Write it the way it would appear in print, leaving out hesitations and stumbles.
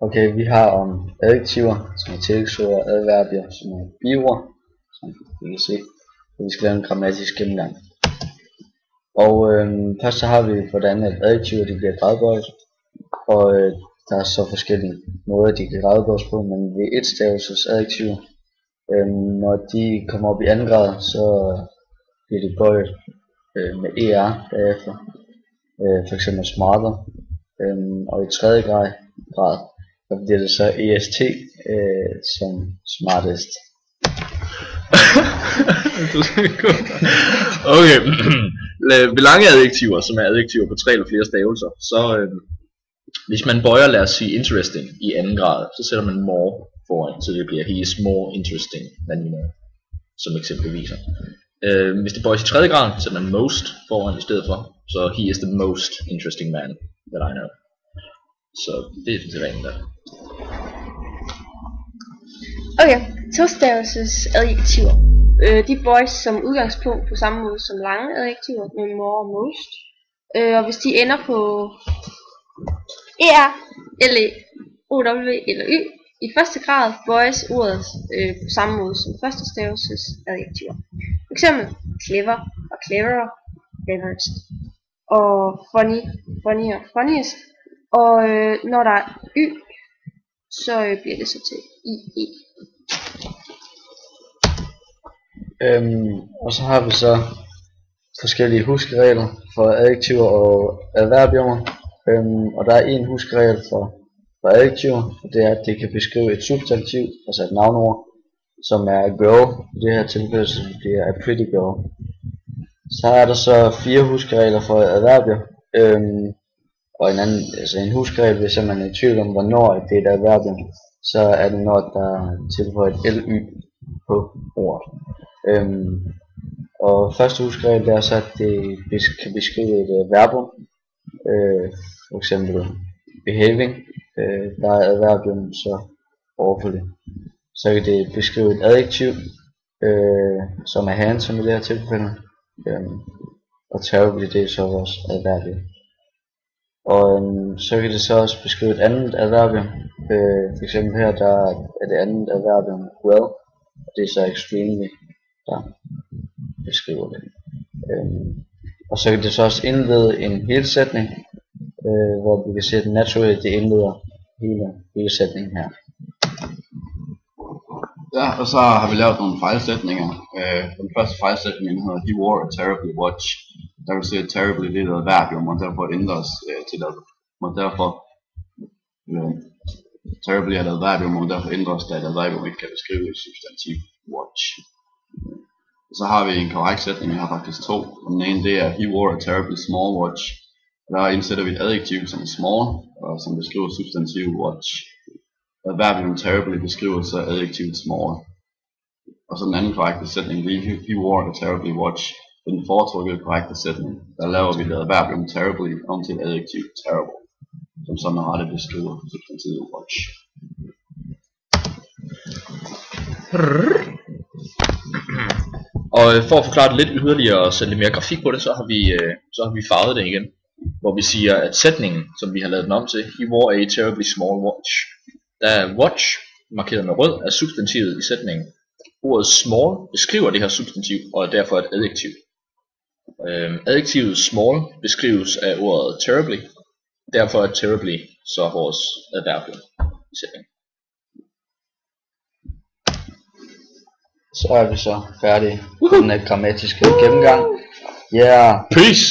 Okay, vi har om adjektiver, som er tillægsord, og adverbier, som er biord, som vi kan se. Vi skal lave en grammatisk gennemgang. Og først så har vi, hvordan adjektiver de bliver gradbøjet. Og der er så forskellige måder, de kan gradbøjes på, men ved etstavelses adjektiver, når de kommer op i anden grad, så bliver de bøjet med er derefter. For eksempel smarter. Og i tredje grad, der bliver det så est som smartest. Okay. Ved lange adjektiver, som er adjektiver på 3 eller flere stavelser, så hvis man bøjer, lad os sige interesting i anden grad, så sætter man more foran, så det bliver he is more interesting than you know, som eksempel viser. Hvis det bøjes i tredje grad, så sætter man most foran i stedet for, så he is the most interesting man that I know. Så det er det rene der. Okay, tostavelses adjektiver. De bøjes som udgangspunkt på samme måde som lange adjektiver med more og most. Og hvis de ender på er, le, ow eller y i første grad, bøjes ordet på samme måde som første stavelses adjektiver. For eksempel clever og cleverer, cleverest. Og funny, funnier, funniest. Og når der er y, så bliver det så til ie. Og så har vi så forskellige huskeregler for adjektiver og adverbier. Og der er en huskeregel for adjektiver, og det er, at det kan beskrive et substantiv, altså et navnord, som er girl. I det her tilfælde så bliver a pretty girl. Så er der så 4 huskeregler for adverbier. Og en huskeregel, hvis man er i tvivl om, hvornår det er et adverbium, så er det, når der er tilføjet ly på ordet. Og første huskeregel er så, at det kan beskrive et verbum. For eksempel behaving, der er adverbium så overfor. Så kan det beskrive et adjektiv, som er handsome i det her tilfælde. Og terribly, det er så vores adverbium. Og så kan det så også beskrive et andet adverbium. For eksempel her, der er det andet adverbium well, og det er så extremely, der beskriver det. Og så kan det så også indlede en hel sætning, hvor vi kan se, at naturally det indleder hele sætningen her. Ja, og så har vi lavet nogle fejlsætninger. Den første fejlsætning hedder he wore a terribly watch. Der vil sige, at terribly det er et adverbium, og derfor ændres til det. Og derfor terribly er et adverbium, og derfor ændres det, at et adverbium ikke kan beskrive et substantiv watch. Så har vi en korrekt sætning, vi har faktisk 2. Og den ene det er he wore a terribly small watch. Der indsætter vi et adjektiv som er small, og som beskriver substantiv watch. Adverbium terribly beskriver så adjektivet small. Og så den anden korrekte sætning, he wore a terribly watch. Den foretrukket korrekte sætning, der laver vi det adverbium terribly om til adjektiv terrible, som så med rette beskriver substantivet watch. Og for at forklare det lidt yderligere og sætte lidt mere grafik på det, så har vi farvet det igen. Hvor vi siger, at sætningen, som vi har lavet den om til, he wore a terribly small watch. Der er watch, markeret med rød, er substantivet i sætningen. Ordet small beskriver det her substantiv, og er derfor et adjektiv. Adjektivet small beskrives af ordet terribly. Derfor er terribly så vores adverbium i sætningen. Så er vi så færdige med den grammatiske gennemgang. Yeah! Peace!